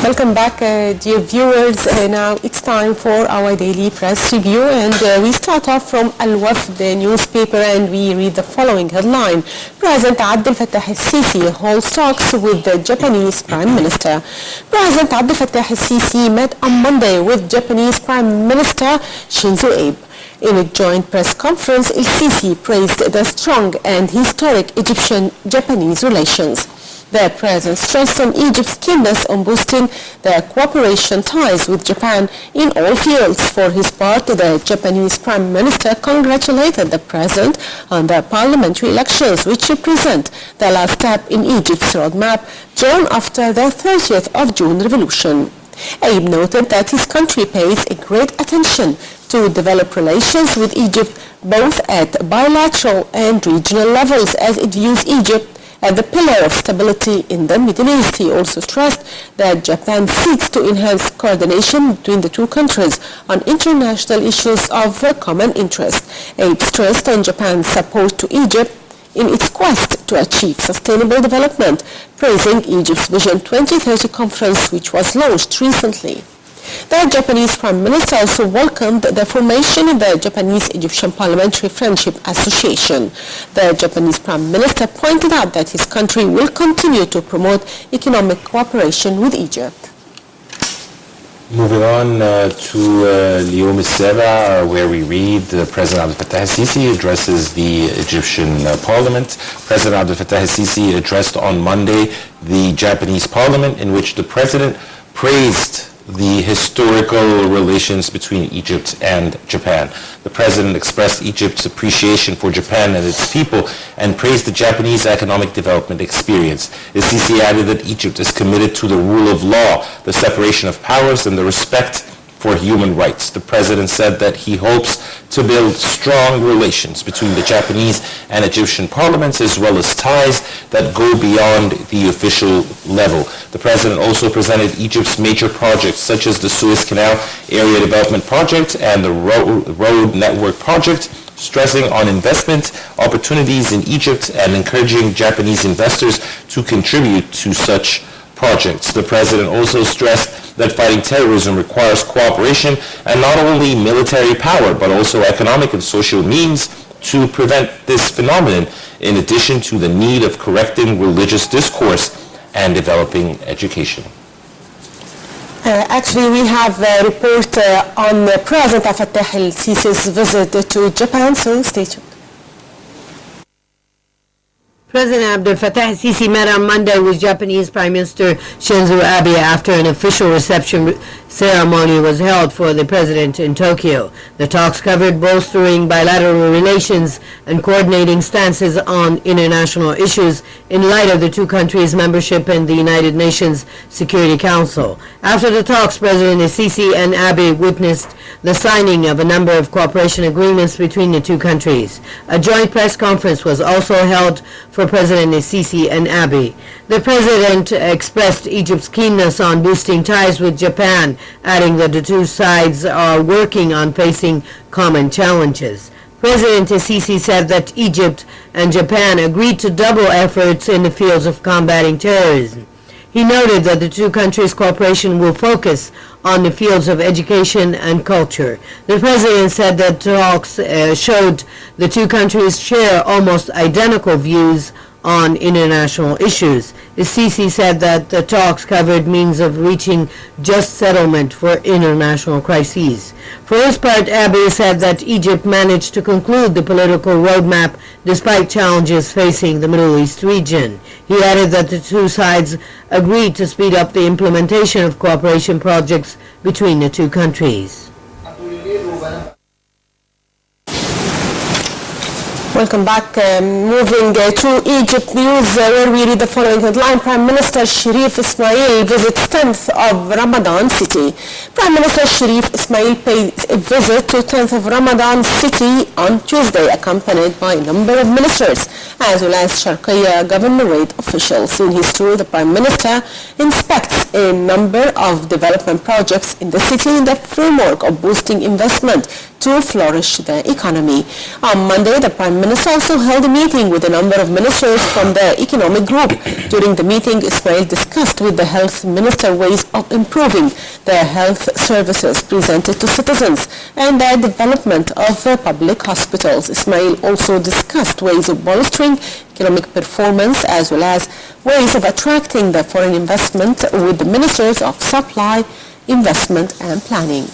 Welcome back, dear viewers. Now it's time for our daily press review, and we start off from Al-Wafd, the newspaper, and we read the following headline. President Abdel Fattah al-Sisi holds talks with the Japanese Prime Minister. President Abdel Fattah al-Sisi met on Monday with Japanese Prime Minister Shinzo Abe. In a joint press conference, al-Sisi praised the strong and historic Egyptian-Japanese relations. The president stressed on Egypt's keenness on boosting their cooperation ties with Japan in all fields. For his part, the Japanese Prime Minister congratulated the president on the parliamentary elections, which represent the last step in Egypt's roadmap drawn after the 30th of June revolution. Abe noted that his country pays a great attention to develop relations with Egypt both at bilateral and regional levels, as it views Egypt as the pillar of stability in the Middle East. He also stressed that Japan seeks to enhance coordination between the two countries on international issues of common interest. Abe stressed on Japan's support to Egypt in its quest to achieve sustainable development, praising Egypt's Vision 2030 conference, which was launched recently. The Japanese Prime Minister also welcomed the formation of the Japanese-Egyptian Parliamentary Friendship Association. The Japanese Prime Minister pointed out that his country will continue to promote economic cooperation with Egypt. Moving on to Al-Yawm Al-Saba, where we read President Abdel Fattah al-Sisi addresses the Egyptian Parliament. President Abdel Fattah al-Sisi addressed on Monday the Japanese Parliament, in which the President praised the historical relations between Egypt and Japan. The President expressed Egypt's appreciation for Japan and its people and praised the Japanese economic development experience. Al-Sisi added that Egypt is committed to the rule of law, the separation of powers, and the respect for human rights. The President said that he hopes to build strong relations between the Japanese and Egyptian parliaments, as well as ties that go beyond the official level. The President also presented Egypt's major projects, such as the Suez Canal Area Development Project and the Road Network Project, stressing on investment opportunities in Egypt and encouraging Japanese investors to contribute to such projects. The President also stressed that fighting terrorism requires cooperation and not only military power, but also economic and social means to prevent this phenomenon, in addition to the need of correcting religious discourse and developing education. Actually, we have a report on President Fattah al-Sisi's visit to Japan, so stay tuned. President Abdel Fattah al-Sisi met on Monday with Japanese Prime Minister Shinzo Abe after an official reception ceremony was held for the president in Tokyo. The talks covered bolstering bilateral relations and coordinating stances on international issues in light of the two countries' membership in the United Nations Security Council. After the talks, President al-Sisi and Abe witnessed the signing of a number of cooperation agreements between the two countries. A joint press conference was also held for President al-Sisi and Abe. The president expressed Egypt's keenness on boosting ties with Japan, adding that the two sides are working on facing common challenges. President al-Sisi said that Egypt and Japan agreed to double efforts in the fields of combating terrorism. He noted that the two countries' cooperation will focus on the fields of education and culture. The president said that talks showed the two countries share almost identical views on international issues. Al-Sisi said that the talks covered means of reaching just settlement for international crises. For his part, Abe said that Egypt managed to conclude the political roadmap despite challenges facing the Middle East region. He added that the two sides agreed to speed up the implementation of cooperation projects between the two countries. Welcome back. Moving to Egypt news, where we read the following headline. Prime Minister Sharif Ismail visits 10th of Ramadan city. Prime Minister Sharif Ismail pays a visit to 10th of Ramadan city on Tuesday, accompanied by a number of ministers, as well as Sharqiya governorate officials. In his tour, the Prime Minister inspects a number of development projects in the city in the framework of boosting investment to flourish the economy. On Monday, the Prime Minister also held a meeting with a number of ministers from the economic group. During the meeting, Ismail discussed with the Health Minister ways of improving the health services presented to citizens and the development of public hospitals. Ismail also discussed ways of bolstering economic performance as well as ways of attracting the foreign investment with the ministers of supply, investment and planning.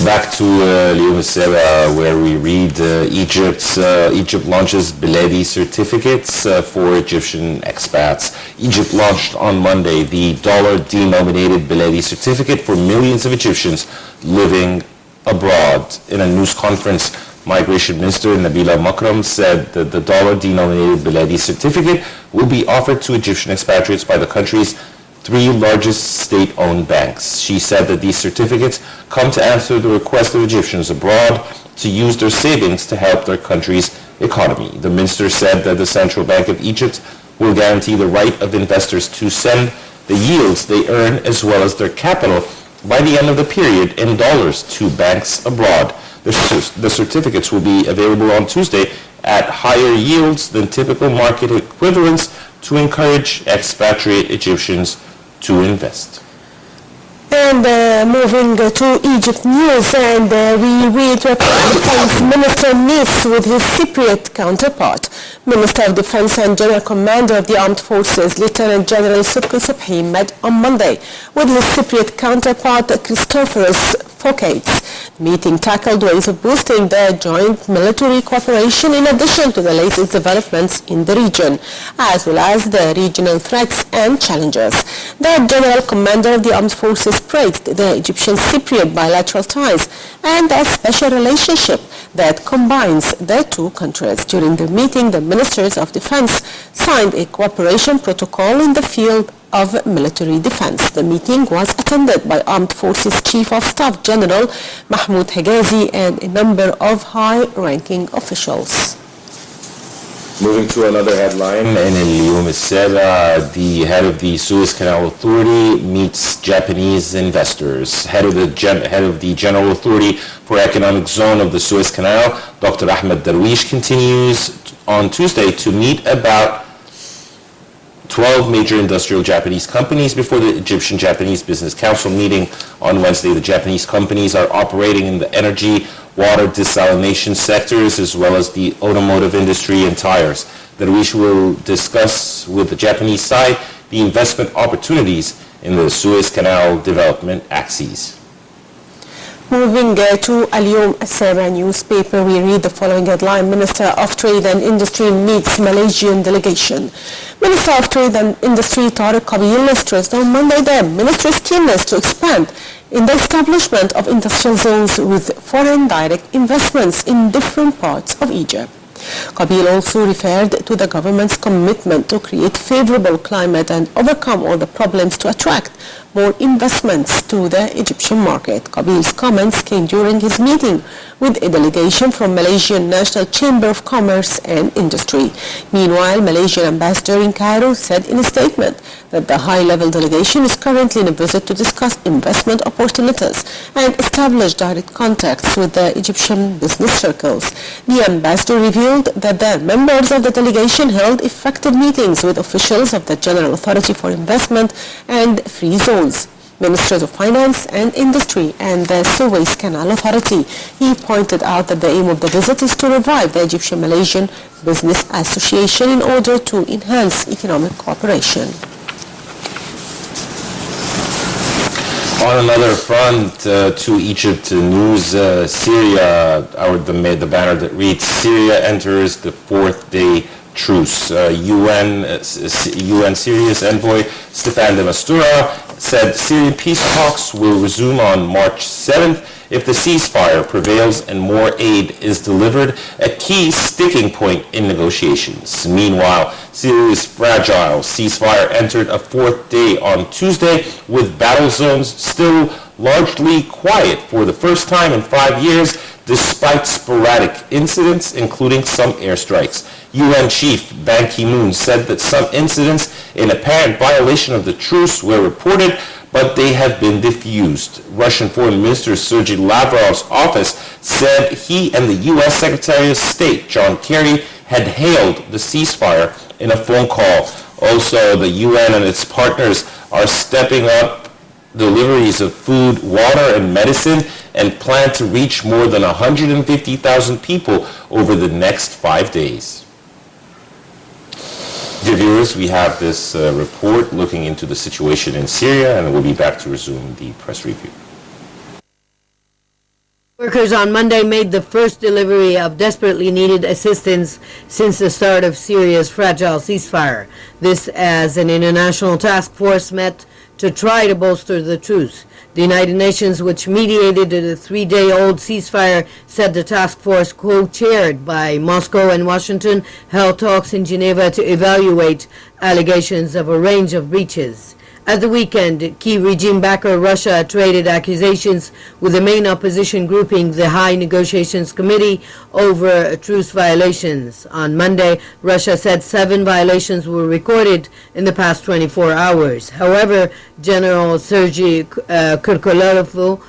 Back to اليوم السابع, where we read Egypt launches Biladi certificates for Egyptian expats. Egypt launched on Monday the dollar-denominated Biladi certificate for millions of Egyptians living abroad. In a news conference, Migration Minister Nabila Makram said that the dollar-denominated Biladi certificate will be offered to Egyptian expatriates by the country's 3 largest state-owned banks. She said that these certificates come to answer the request of Egyptians abroad to use their savings to help their country's economy. The minister said that the Central Bank of Egypt will guarantee the right of investors to send the yields they earn as well as their capital by the end of the period in dollars to banks abroad. The certificates will be available on Tuesday at higher yields than typical market equivalents to encourage expatriate Egyptians to invest. And moving to Egypt news, and we read that the Defense Minister meets with his Cypriot counterpart. Minister of Defense and General Commander of the Armed Forces, Lieutenant General Subki Subhi, met on Monday with his Cypriot counterpart, Christophorus Fokates. Meeting tackled ways of boosting the joint military cooperation in addition to the latest developments in the region, as well as the regional threats and challenges. The General Commander of the Armed Forces praised the Egyptian-Cypriot bilateral ties and a special relationship that combines the two countries. During the meeting, the Ministers of Defense signed a cooperation protocol in the field of military defense. The meeting was attended by Armed Forces Chief of Staff General Mahmoud Hegazi and a number of high-ranking officials. Moving to another headline, in اليوم السابع, the head of the Suez Canal Authority meets Japanese investors. Head of the General Authority for Economic Zone of the Suez Canal, Dr. Ahmed Darwish, continues on Tuesday to meet about 12 major industrial Japanese companies before the Egyptian-Japanese Business Council meeting on Wednesday. The Japanese companies are operating in the energy, water, desalination sectors, as well as the automotive industry and tires. Darwish will discuss with the Japanese side the investment opportunities in the Suez Canal development axes. Moving to Al-Yom Al-Saba newspaper, we read the following headline: Minister of Trade and Industry meets Malaysian delegation. Minister of Trade and Industry Tariq Qabil stressed on Monday the ministry's keenness to expand in the establishment of industrial zones with foreign direct investments in different parts of Egypt. Qabil also referred to the government's commitment to create favorable climate and overcome all the problems to attract more investments to the Egyptian market. Qabil's comments came during his meeting with a delegation from Malaysian National Chamber of Commerce and Industry. Meanwhile, Malaysian ambassador in Cairo said in a statement that the high-level delegation is currently in a visit to discuss investment opportunities and establish direct contacts with the Egyptian business circles. The ambassador revealed that the members of the delegation held effective meetings with officials of the General Authority for Investment and Free Zones, Ministers of Finance and Industry, and the Suez Canal Authority. He pointed out that the aim of the visit is to revive the Egyptian-Malaysian Business Association in order to enhance economic cooperation. On another front, to Egypt news, Syria, the banner that reads, Syria enters the 4th day truce. UN Syria's envoy Staffan de Mistura said Syrian peace talks will resume on March 7th if the ceasefire prevails and more aid is delivered, a key sticking point in negotiations. Meanwhile, Syria's fragile ceasefire entered a 4th day on Tuesday, with battle zones still largely quiet for the first time in 5 years, despite sporadic incidents, including some airstrikes. UN Chief Ban Ki-moon said that some incidents in apparent violation of the truce were reported, but they have been diffused. Russian Foreign Minister Sergei Lavrov's office said he and the U.S. Secretary of State John Kerry had hailed the ceasefire in a phone call. Also, the UN and its partners are stepping up deliveries of food, water, and medicine and plan to reach more than 150,000 people over the next 5 days. Dear viewers, we have this report looking into the situation in Syria, and we'll be back to resume the press review. Workers on Monday made the first delivery of desperately needed assistance since the start of Syria's fragile ceasefire. This as an international task force met to try to bolster the truce. The United Nations, which mediated the 3-day-old ceasefire, said the task force, co-chaired by Moscow and Washington, held talks in Geneva to evaluate allegations of a range of breaches. At the weekend, key regime backer Russia traded accusations with the main opposition grouping, the High Negotiations Committee, over truce violations. On Monday, Russia said 7 violations were recorded in the past 24 hours. However, General Sergei Kurkolov,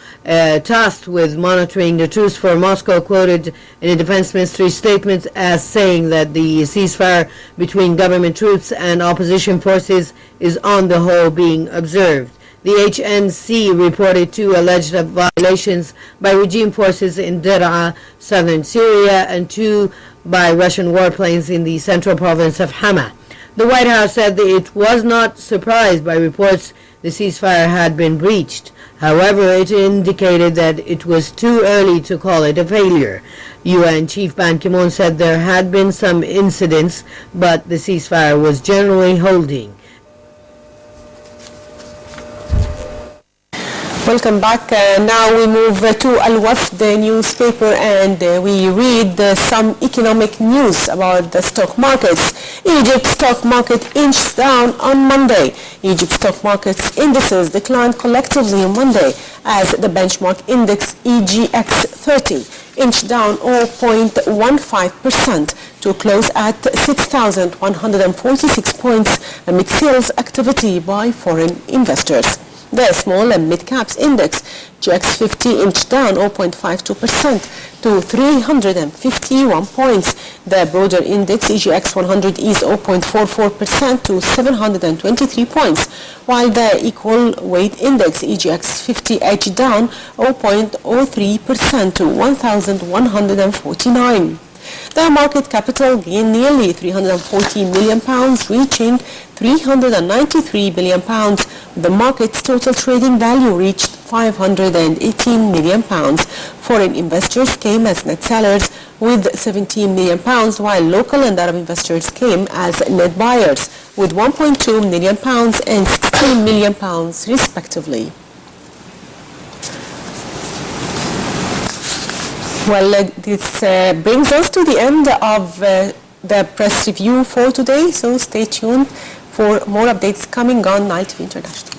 tasked with monitoring the truce for Moscow, quoted in a defense ministry statement as saying that the ceasefire between government troops and opposition forces is on the whole being observed. The HNC reported 2 alleged violations by regime forces in Daraa, southern Syria, and 2 by Russian warplanes in the central province of Hama. The White House said that it was not surprised by reports the ceasefire had been breached. However, it indicated that it was too early to call it a failure. UN Chief Ban Ki-moon said there had been some incidents, but the ceasefire was generally holding. Welcome back. Now we move to Al-Wafd newspaper and we read some economic news about the stock markets. Egypt's stock market inched down on Monday. Egypt's stock market's indices declined collectively on Monday as the benchmark index EGX 30 inched down 0.15% to close at 6,146 points amid sales activity by foreign investors. The small and mid-caps index, GX50, inched down 0.52% to 351 points. The broader index, EGX100, eased 0.44% to 723 points, while the equal weight index, EGX50, edged down 0.03% to 1,149. The market capital gained nearly £340 million, reaching £393 billion. The market's total trading value reached £518 million. Foreign investors came as net sellers with £17 million, while local and Arab investors came as net buyers with £1.2 million and £16 million, respectively. Well, this brings us to the end of the press review for today, so stay tuned for more updates coming on Nile TV International.